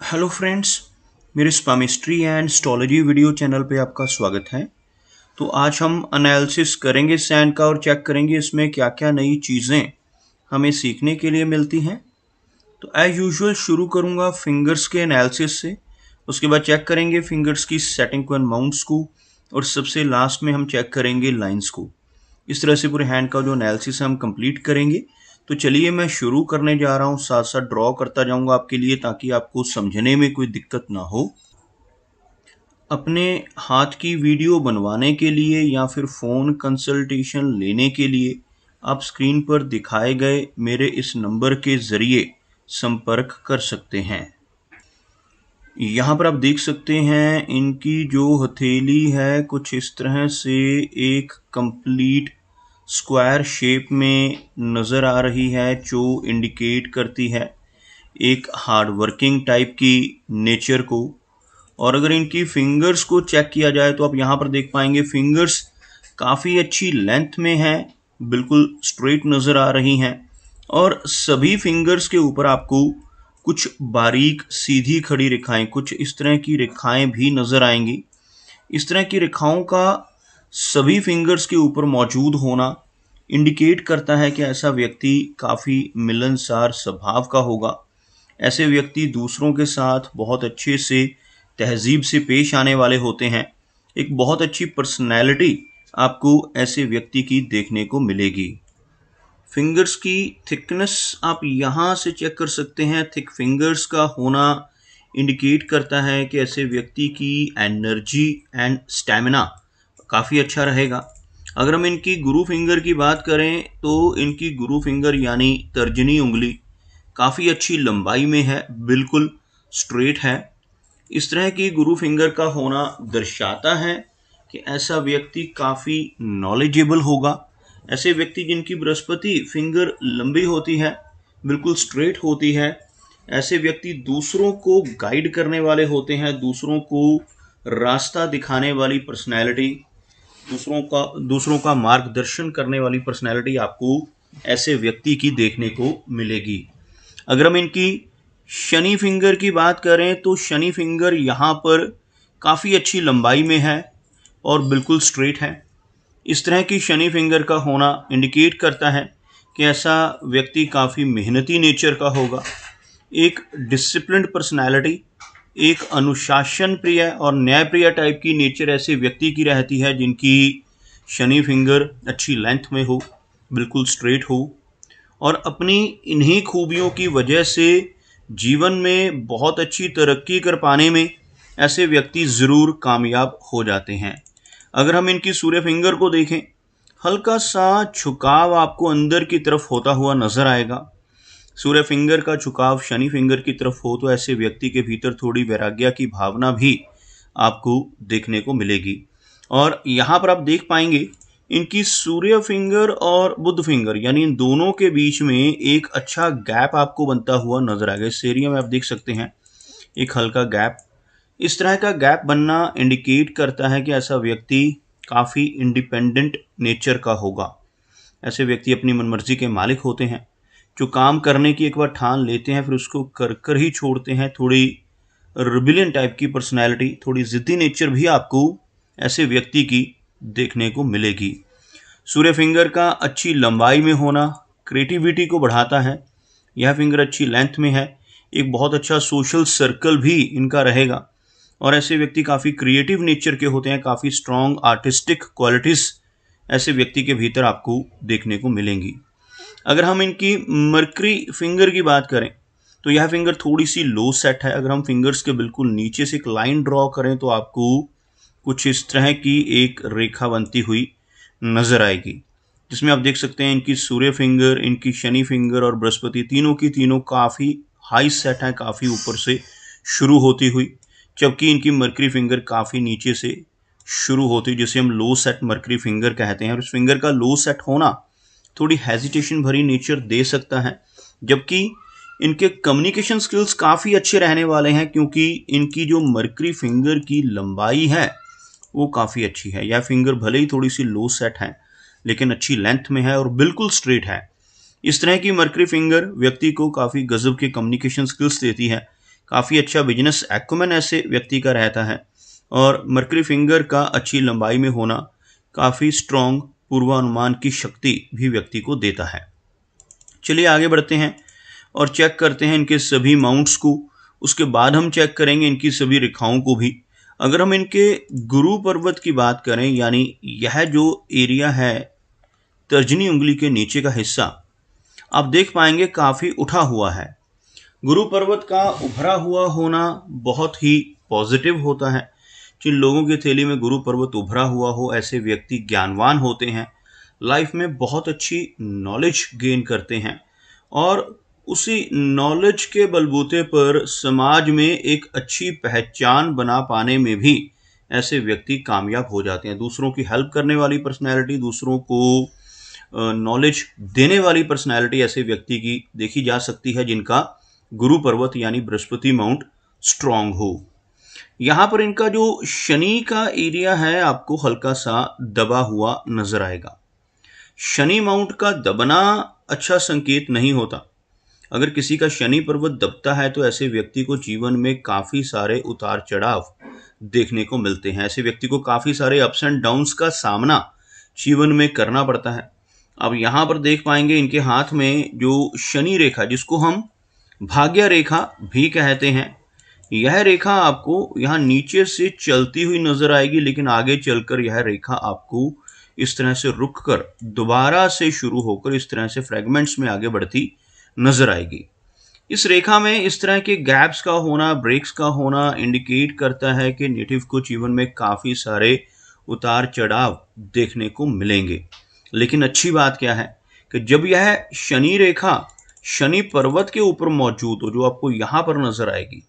Hello friends, मेरे स्पामिस्ट्री and astrology video channel पे आपका स्वागत है। तो आज हम एनालिसिस करेंगे सैंड का और चेक करेंगे इसमें क्या क्या नई चीज़ें हमें सीखने के लिए मिलती हैं। तो एज यूजुअल शुरू करूँगा फिंगर्स के एनालिसिस से, उसके बाद चेक करेंगे फिंगर्स की सेटिंग को एंड माउंट्स को, और सबसे लास्ट में हम चेक करेंगे लाइंस को। इस तरह से पूरे हैंड का जो एनालिसिस है हम कंप्लीट करेंगे। तो चलिए मैं शुरू करने जा रहा हूँ, साथ साथ ड्रॉ करता जाऊँगा आपके लिए ताकि आपको समझने में कोई दिक्कत ना हो। अपने हाथ की वीडियो बनवाने के लिए या फिर फ़ोन कंसल्टेशन लेने के लिए आप स्क्रीन पर दिखाए गए मेरे इस नंबर के ज़रिए संपर्क कर सकते हैं। यहाँ पर आप देख सकते हैं इनकी जो हथेली है कुछ इस तरह से एक कंप्लीट स्क्वायर शेप में नज़र आ रही है, जो इंडिकेट करती है एक हार्ड वर्किंग टाइप की नेचर को। और अगर इनकी फिंगर्स को चेक किया जाए तो आप यहाँ पर देख पाएंगे फिंगर्स काफ़ी अच्छी लेंथ में है, बिल्कुल स्ट्रेट नज़र आ रही हैं। और सभी फिंगर्स के ऊपर आपको कुछ बारीक सीधी खड़ी रेखाएं, कुछ इस तरह की रेखाएं भी नज़र आएंगी। इस तरह की रेखाओं का सभी फिंगर्स के ऊपर मौजूद होना इंडिकेट करता है कि ऐसा व्यक्ति काफ़ी मिलनसार स्वभाव का होगा। ऐसे व्यक्ति दूसरों के साथ बहुत अच्छे से तहजीब से पेश आने वाले होते हैं। एक बहुत अच्छी पर्सनैलिटी आपको ऐसे व्यक्ति की देखने को मिलेगी। फिंगर्स की थिकनेस आप यहाँ से चेक कर सकते हैं। थिक फिंगर्स का होना इंडिकेट करता है कि ऐसे व्यक्ति की एनर्जी एंड स्टैमिना काफ़ी अच्छा रहेगा। अगर हम इनकी गुरु फिंगर की बात करें तो इनकी गुरु फिंगर यानी तर्जनी उंगली काफ़ी अच्छी लंबाई में है, बिल्कुल स्ट्रेट है। इस तरह की गुरु फिंगर का होना दर्शाता है कि ऐसा व्यक्ति काफ़ी नॉलेजेबल होगा। ऐसे व्यक्ति जिनकी बृहस्पति फिंगर लंबी होती है, बिल्कुल स्ट्रेट होती है, ऐसे व्यक्ति दूसरों को गाइड करने वाले होते हैं, दूसरों को रास्ता दिखाने वाली पर्सनैलिटी, दूसरों का मार्गदर्शन करने वाली पर्सनैलिटी आपको ऐसे व्यक्ति की देखने को मिलेगी। अगर हम इनकी शनि फिंगर की बात करें तो शनि फिंगर यहाँ पर काफ़ी अच्छी लंबाई में है और बिल्कुल स्ट्रेट है। इस तरह की शनि फिंगर का होना इंडिकेट करता है कि ऐसा व्यक्ति काफ़ी मेहनती नेचर का होगा। एक डिसिप्लिन्ड पर्सनैलिटी, एक अनुशासन प्रिय और न्याय प्रिय टाइप की नेचर ऐसे व्यक्ति की रहती है जिनकी शनि फिंगर अच्छी लेंथ में हो, बिल्कुल स्ट्रेट हो। और अपनी इन्हीं खूबियों की वजह से जीवन में बहुत अच्छी तरक्की कर पाने में ऐसे व्यक्ति ज़रूर कामयाब हो जाते हैं। अगर हम इनकी सूर्य फिंगर को देखें, हल्का सा झुकाव आपको अंदर की तरफ होता हुआ नज़र आएगा। सूर्य फिंगर का झुकाव शनि फिंगर की तरफ हो तो ऐसे व्यक्ति के भीतर थोड़ी वैराग्य की भावना भी आपको देखने को मिलेगी। और यहाँ पर आप देख पाएंगे इनकी सूर्य फिंगर और बुध फिंगर यानी इन दोनों के बीच में एक अच्छा गैप आपको बनता हुआ नजर आएगा। इस एरिया में आप देख सकते हैं एक हल्का गैप। इस तरह का गैप बनना इंडिकेट करता है कि ऐसा व्यक्ति काफ़ी इंडिपेंडेंट नेचर का होगा। ऐसे व्यक्ति अपनी मनमर्जी के मालिक होते हैं, जो काम करने की एक बार ठान लेते हैं फिर उसको कर कर ही छोड़ते हैं। थोड़ी रिबिलियन टाइप की पर्सनैलिटी, थोड़ी ज़िद्दी नेचर भी आपको ऐसे व्यक्ति की देखने को मिलेगी। सूर्य फिंगर का अच्छी लंबाई में होना क्रिएटिविटी को बढ़ाता है। यह फिंगर अच्छी लेंथ में है, एक बहुत अच्छा सोशल सर्कल भी इनका रहेगा। और ऐसे व्यक्ति काफ़ी क्रिएटिव नेचर के होते हैं, काफ़ी स्ट्रॉन्ग आर्टिस्टिक क्वालिटीज़ ऐसे व्यक्ति के भीतर आपको देखने को मिलेंगी। अगर हम इनकी मर्करी फिंगर की बात करें तो यह फिंगर थोड़ी सी लो सेट है। अगर हम फिंगर्स के बिल्कुल नीचे से एक लाइन ड्रॉ करें तो आपको कुछ इस तरह की एक रेखा बनती हुई नज़र आएगी, जिसमें आप देख सकते हैं इनकी सूर्य फिंगर, इनकी शनि फिंगर और बृहस्पति तीनों की तीनों काफ़ी हाई सेट है, काफ़ी ऊपर से शुरू होती हुई, जबकि इनकी मर्करी फिंगर काफ़ी नीचे से शुरू होती है, जिसे हम लो सेट मर्करी फिंगर कहते हैं। और इस फिंगर का लो सेट होना थोड़ी हेजिटेशन भरी नेचर दे सकता है, जबकि इनके कम्युनिकेशन स्किल्स काफ़ी अच्छे रहने वाले हैं क्योंकि इनकी जो मर्करी फिंगर की लंबाई है वो काफ़ी अच्छी है। यह फिंगर भले ही थोड़ी सी लो सेट है लेकिन अच्छी लेंथ में है और बिल्कुल स्ट्रेट है। इस तरह की मर्करी फिंगर व्यक्ति को काफ़ी गजब के कम्युनिकेशन स्किल्स देती है काफ़ी अच्छा बिजनेस एक्युमेन ऐसे व्यक्ति का रहता है, और मरकरी फिंगर का अच्छी लंबाई में होना काफ़ी स्ट्रॉन्ग पूर्वानुमान की शक्ति भी व्यक्ति को देता है। चलिए आगे बढ़ते हैं और चेक करते हैं इनके सभी माउंट्स को। उसके बाद हम चेक करेंगे इनकी सभी रेखाओं को भी। अगर हम इनके गुरु पर्वत की बात करें, यानी यह जो एरिया है तर्जनी उंगली के नीचे का हिस्सा, आप देख पाएंगे काफ़ी उठा हुआ है। गुरु पर्वत का उभरा हुआ होना बहुत ही पॉजिटिव होता है। जिन लोगों की थैली में गुरु पर्वत उभरा हुआ हो, ऐसे व्यक्ति ज्ञानवान होते हैं, लाइफ में बहुत अच्छी नॉलेज गेन करते हैं, और उसी नॉलेज के बलबूते पर समाज में एक अच्छी पहचान बना पाने में भी ऐसे व्यक्ति कामयाब हो जाते हैं। दूसरों की हेल्प करने वाली पर्सनैलिटी, दूसरों को नॉलेज देने वाली पर्सनैलिटी ऐसे व्यक्ति की देखी जा सकती है जिनका गुरु पर्वत यानी बृहस्पति माउंट स्ट्रांग हो। यहाँ पर इनका जो शनि का एरिया है आपको हल्का सा दबा हुआ नजर आएगा। शनि माउंट का दबना अच्छा संकेत नहीं होता। अगर किसी का शनि पर्वत दबता है तो ऐसे व्यक्ति को जीवन में काफ़ी सारे उतार चढ़ाव देखने को मिलते हैं। ऐसे व्यक्ति को काफ़ी सारे अप्स एंड डाउन्स का सामना जीवन में करना पड़ता है। अब यहाँ पर देख पाएंगे इनके हाथ में जो शनि रेखा, जिसको हम भाग्य रेखा भी कहते हैं, यह रेखा आपको यहाँ नीचे से चलती हुई नजर आएगी, लेकिन आगे चलकर यह रेखा आपको इस तरह से रुक कर दोबारा से शुरू होकर इस तरह से फ्रेगमेंट्स में आगे बढ़ती नजर आएगी। इस रेखा में इस तरह के गैप्स का होना, ब्रेक्स का होना इंडिकेट करता है कि नेटिव को जीवन में काफ़ी सारे उतार चढ़ाव देखने को मिलेंगे। लेकिन अच्छी बात क्या है कि जब यह शनि रेखा शनि पर्वत के ऊपर मौजूद हो, जो आपको यहाँ पर नजर आएगी,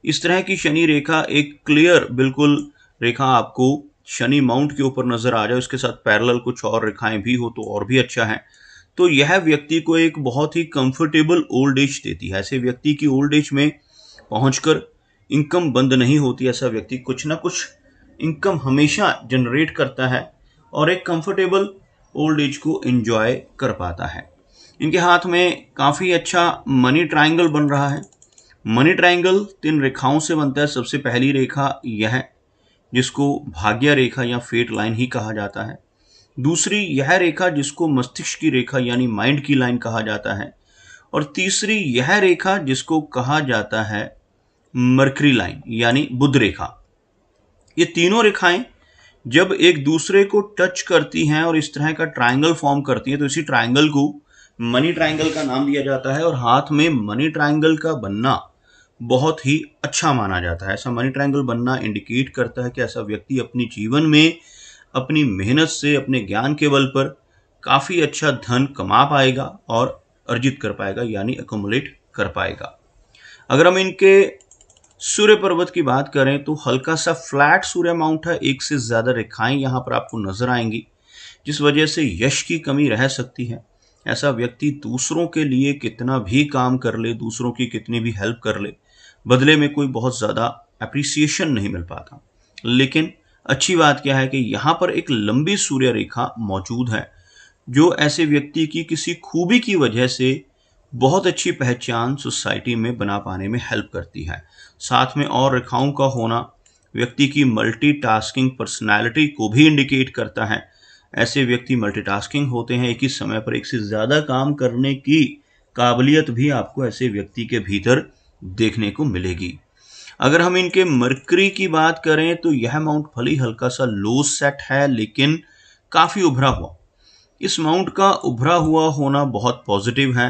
इस तरह की शनि रेखा एक क्लियर बिल्कुल रेखा आपको शनि माउंट के ऊपर नजर आ जाए, उसके साथ पैरेलल कुछ और रेखाएं भी हो तो और भी अच्छा है, तो यह व्यक्ति को एक बहुत ही कंफर्टेबल ओल्ड एज देती है। ऐसे व्यक्ति की ओल्ड एज में पहुंचकर इनकम बंद नहीं होती। ऐसा व्यक्ति कुछ ना कुछ इनकम हमेशा जनरेट करता है और एक कंफर्टेबल ओल्ड एज को एंजॉय कर पाता है। इनके हाथ में काफ़ी अच्छा मनी ट्रायंगल बन रहा है। मनी ट्रायंगल 3 रेखाओं से बनता है। सबसे पहली रेखा यह, जिसको भाग्य रेखा या फेट लाइन ही कहा जाता है। दूसरी यह रेखा, जिसको मस्तिष्क की रेखा यानी माइंड की लाइन कहा जाता है। और तीसरी यह रेखा, जिसको कहा जाता है मरकरी लाइन यानी बुध रेखा। ये तीनों रेखाएं जब एक दूसरे को टच करती हैं और इस तरह का ट्रायंगल फॉर्म करती हैं, तो इसी ट्रायंगल को मनी ट्रायंगल का नाम दिया जाता है। और हाथ में मनी ट्रायंगल का बनना बहुत ही अच्छा माना जाता है। ऐसा मनी ट्रायंगल बनना इंडिकेट करता है कि ऐसा व्यक्ति अपनी जीवन में अपनी मेहनत से, अपने ज्ञान के बल पर काफ़ी अच्छा धन कमा पाएगा और अर्जित कर पाएगा, यानी अकोमुलेट कर पाएगा। अगर हम इनके सूर्य पर्वत की बात करें तो हल्का सा फ्लैट सूर्य माउंट है। एक से ज़्यादा रेखाएं यहाँ पर आपको नजर आएंगी, जिस वजह से यश की कमी रह सकती है। ऐसा व्यक्ति दूसरों के लिए कितना भी काम कर ले, दूसरों की कितनी भी हेल्प कर ले, बदले में कोई बहुत ज़्यादा अप्रिसिएशन नहीं मिल पाता। लेकिन अच्छी बात क्या है कि यहाँ पर एक लंबी सूर्य रेखा मौजूद है, जो ऐसे व्यक्ति की किसी खूबी की वजह से बहुत अच्छी पहचान सोसाइटी में बना पाने में हेल्प करती है। साथ में और रेखाओं का होना व्यक्ति की मल्टीटास्किंग पर्सनैलिटी को भी इंडिकेट करता है। ऐसे व्यक्ति मल्टीटास्किंग होते हैं, एक ही समय पर एक से ज़्यादा काम करने की काबिलियत भी आपको ऐसे व्यक्ति के भीतर देखने को मिलेगी। अगर हम इनके मरकरी की बात करें तो यह माउंट भले ही हल्का सा लो सेट है, लेकिन काफ़ी उभरा हुआ। इस माउंट का उभरा हुआ होना बहुत पॉजिटिव है।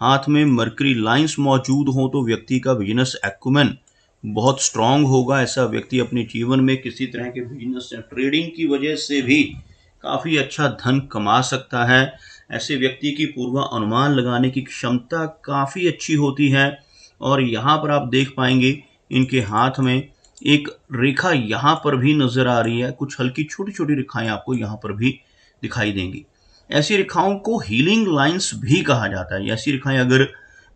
हाथ में मरकरी लाइंस मौजूद हों तो व्यक्ति का बिजनेस एक्युमेन बहुत स्ट्रांग होगा। ऐसा व्यक्ति अपने जीवन में किसी तरह के बिजनेस या ट्रेडिंग की वजह से भी काफ़ी अच्छा धन कमा सकता है। ऐसे व्यक्ति की पूर्व अनुमान लगाने की क्षमता काफ़ी अच्छी होती है। और यहाँ पर आप देख पाएंगे इनके हाथ में एक रेखा यहाँ पर भी नजर आ रही है। कुछ हल्की छोटी छोटी रेखाएं आपको यहाँ पर भी दिखाई देंगी। ऐसी रेखाओं को हीलिंग लाइंस भी कहा जाता है। ऐसी रेखाएं अगर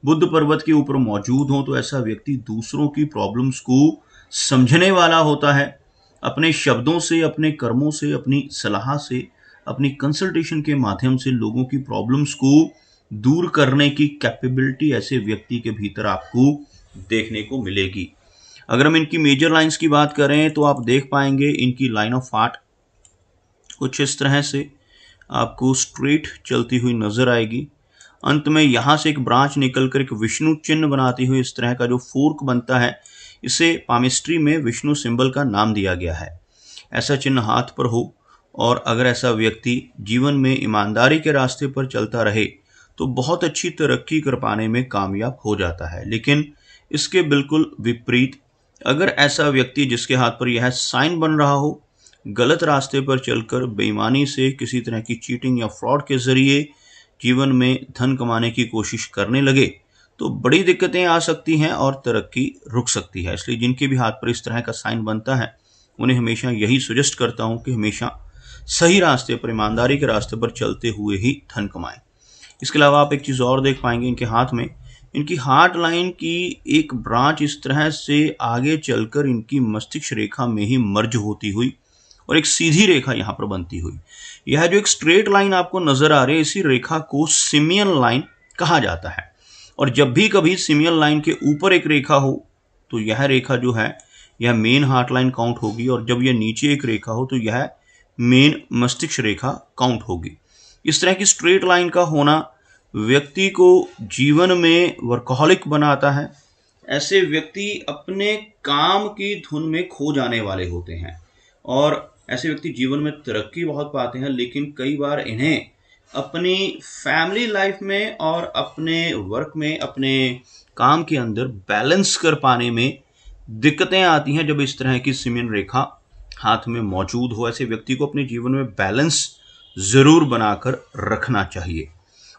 बुध पर्वत के ऊपर मौजूद हो तो ऐसा व्यक्ति दूसरों की प्रॉब्लम्स को समझने वाला होता है। अपने शब्दों से, अपने कर्मों से, अपनी सलाह से, अपनी कंसल्टेशन के माध्यम से लोगों की प्रॉब्लम्स को दूर करने की कैपेबिलिटी ऐसे व्यक्ति के भीतर आपको देखने को मिलेगी। अगर हम इनकी मेजर लाइंस की बात करें तो आप देख पाएंगे इनकी लाइन ऑफ हार्ट कुछ इस तरह से आपको स्ट्रेट चलती हुई नजर आएगी। अंत में यहाँ से एक ब्रांच निकलकर एक विष्णु चिन्ह बनाती हुई इस तरह का जो फोर्क बनता है, इसे पामिस्ट्री में विष्णु सिंबल का नाम दिया गया है। ऐसा चिन्ह हाथ पर हो और अगर ऐसा व्यक्ति जीवन में ईमानदारी के रास्ते पर चलता रहे तो बहुत अच्छी तरक्की कर पाने में कामयाब हो जाता है। लेकिन इसके बिल्कुल विपरीत, अगर ऐसा व्यक्ति जिसके हाथ पर यह साइन बन रहा हो गलत रास्ते पर चलकर बेईमानी से किसी तरह की चीटिंग या फ्रॉड के जरिए जीवन में धन कमाने की कोशिश करने लगे तो बड़ी दिक्कतें आ सकती हैं और तरक्की रुक सकती है। इसलिए जिनके भी हाथ पर इस तरह का साइन बनता है उन्हें हमेशा यही सजेस्ट करता हूं कि हमेशा सही रास्ते पर, ईमानदारी के रास्ते पर चलते हुए ही धन कमाएं। इसके अलावा आप एक चीज और देख पाएंगे, इनके हाथ में इनकी हार्ट लाइन की एक ब्रांच इस तरह से आगे चलकर इनकी मस्तिष्क रेखा में ही मर्ज होती हुई और एक सीधी रेखा यहाँ पर बनती हुई, यह जो एक स्ट्रेट लाइन आपको नजर आ रही है, इसी रेखा को सिमियन लाइन कहा जाता है। और जब भी कभी सिमियन लाइन के ऊपर एक रेखा हो तो यह रेखा जो है यह मेन हार्ट लाइन काउंट होगी, और जब यह नीचे एक रेखा हो तो यह मेन मस्तिष्क रेखा काउंट होगी। इस तरह की स्ट्रेट लाइन का होना व्यक्ति को जीवन में वर्कहोलिक बनाता है। ऐसे व्यक्ति अपने काम की धुन में खो जाने वाले होते हैं और ऐसे व्यक्ति जीवन में तरक्की बहुत पाते हैं, लेकिन कई बार इन्हें अपनी फैमिली लाइफ में और अपने वर्क में, अपने काम के अंदर बैलेंस कर पाने में दिक्कतें आती हैं जब इस तरह की सिमियन रेखा हाथ में मौजूद हो। ऐसे व्यक्ति को अपने जीवन में बैलेंस जरूर बनाकर रखना चाहिए।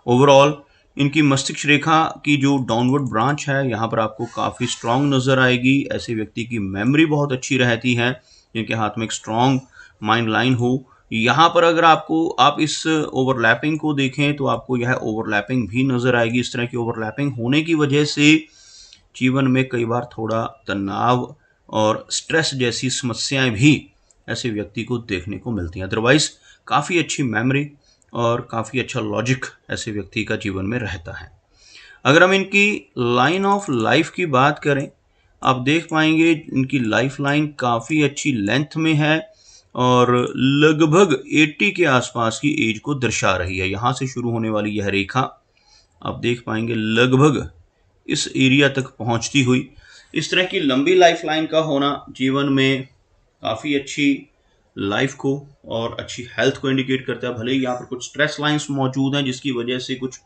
ओवरऑल इनकी मस्तिष्क रेखा की जो डाउनवर्ड ब्रांच है यहाँ पर आपको काफ़ी स्ट्रांग नज़र आएगी। ऐसे व्यक्ति की मेमोरी बहुत अच्छी रहती है जिनके हाथ में एक स्ट्रांग माइंड लाइन हो। यहाँ पर अगर आप इस ओवरलैपिंग को देखें तो आपको यह ओवरलैपिंग भी नज़र आएगी। इस तरह की ओवरलैपिंग होने की वजह से जीवन में कई बार थोड़ा तनाव और स्ट्रेस जैसी समस्याएं भी ऐसे व्यक्ति को देखने को मिलती हैं। अदरवाइज काफ़ी अच्छी मेमोरी और काफ़ी अच्छा लॉजिक ऐसे व्यक्ति का जीवन में रहता है। अगर हम इनकी लाइन ऑफ लाइफ की बात करें, आप देख पाएंगे इनकी लाइफ लाइन काफ़ी अच्छी लेंथ में है और लगभग 80 के आसपास की एज को दर्शा रही है। यहाँ से शुरू होने वाली यह रेखा आप देख पाएंगे लगभग इस एरिया तक पहुँचती हुई। इस तरह की लंबी लाइफ लाइन का होना जीवन में काफ़ी अच्छी लाइफ को और अच्छी हेल्थ को इंडिकेट करता है। भले ही यहाँ पर कुछ स्ट्रेस लाइंस मौजूद हैं जिसकी वजह से कुछ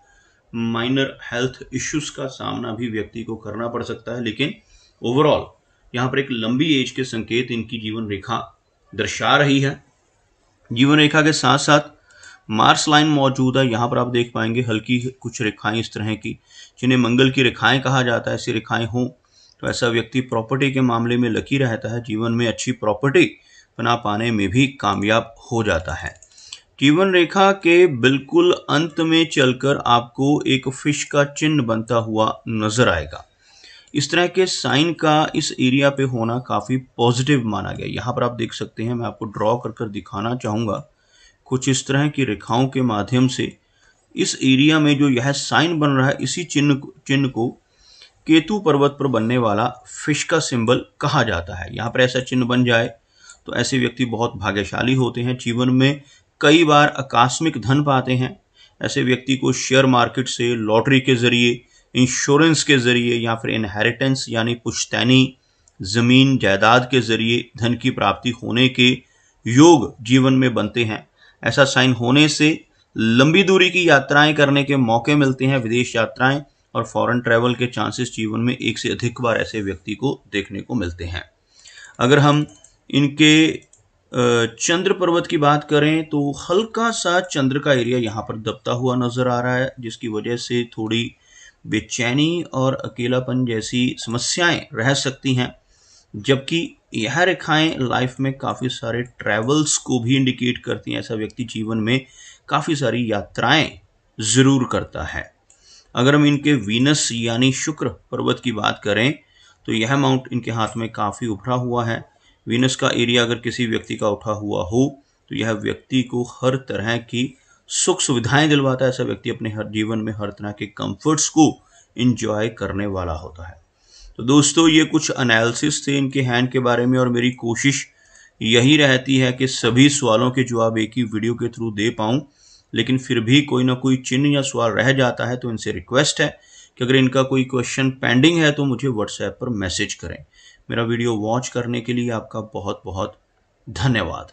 माइनर हेल्थ इश्यूज का सामना भी व्यक्ति को करना पड़ सकता है, लेकिन ओवरऑल यहाँ पर एक लंबी एज के संकेत इनकी जीवन रेखा दर्शा रही है। जीवन रेखा के साथ साथ मार्स लाइन मौजूद है। यहाँ पर आप देख पाएंगे हल्की कुछ रेखाएं इस तरह की जिन्हें मंगल की रेखाएं कहा जाता है। ऐसी रेखाएं हों तो ऐसा व्यक्ति प्रॉपर्टी के मामले में लकी रहता है, जीवन में अच्छी प्रॉपर्टी बना पाने में भी कामयाब हो जाता है। जीवन रेखा के बिल्कुल अंत में चलकर आपको एक फिश का चिन्ह बनता हुआ नजर आएगा। इस तरह के साइन का इस एरिया पे होना काफ़ी पॉजिटिव माना गया। यहाँ पर आप देख सकते हैं, मैं आपको ड्रॉ कर कर दिखाना चाहूँगा। कुछ इस तरह की रेखाओं के माध्यम से इस एरिया में जो यह साइन बन रहा है, इसी चिन्ह को केतु पर्वत पर बनने वाला फिश का सिंबल कहा जाता है। यहाँ पर ऐसा चिन्ह बन जाए तो ऐसे व्यक्ति बहुत भाग्यशाली होते हैं, जीवन में कई बार आकस्मिक धन पाते हैं। ऐसे व्यक्ति को शेयर मार्केट से, लॉटरी के जरिए, इंश्योरेंस के जरिए या फिर इनहेरिटेंस यानी पुश्तैनी जमीन जायदाद के जरिए धन की प्राप्ति होने के योग जीवन में बनते हैं। ऐसा साइन होने से लंबी दूरी की यात्राएं करने के मौके मिलते हैं, विदेश यात्राएं और फॉरेन ट्रैवल के चांसेस जीवन में एक से अधिक बार ऐसे व्यक्ति को देखने को मिलते हैं। अगर हम इनके चंद्र पर्वत की बात करें तो हल्का सा चंद्र का एरिया यहाँ पर दबता हुआ नजर आ रहा है, जिसकी वजह से थोड़ी बेचैनी और अकेलापन जैसी समस्याएं रह सकती हैं। जबकि यह रेखाएं लाइफ में काफ़ी सारे ट्रैवल्स को भी इंडिकेट करती हैं। ऐसा व्यक्ति जीवन में काफ़ी सारी यात्राएं ज़रूर करता है। अगर हम इनके वीनस यानी शुक्र पर्वत की बात करें तो यह माउंट इनके हाथ में काफ़ी उभरा हुआ है। वीनस का एरिया अगर किसी व्यक्ति का उठा हुआ हो तो यह व्यक्ति को हर तरह की सुख सुविधाएं दिलवाता है। ऐसा व्यक्ति अपने हर जीवन में हर तरह के कंफर्ट्स को इंजॉय करने वाला होता है। तो दोस्तों ये कुछ एनालिसिस थे इनके हैंड के बारे में, और मेरी कोशिश यही रहती है कि सभी सवालों के जवाब एक ही वीडियो के थ्रू दे पाऊँ, लेकिन फिर भी कोई ना कोई चिन्ह या सवाल रह जाता है। तो इनसे रिक्वेस्ट है कि अगर इनका कोई क्वेश्चन पेंडिंग है तो मुझे व्हाट्सएप पर मैसेज करें। मेरा वीडियो वॉच करने के लिए आपका बहुत बहुत धन्यवाद।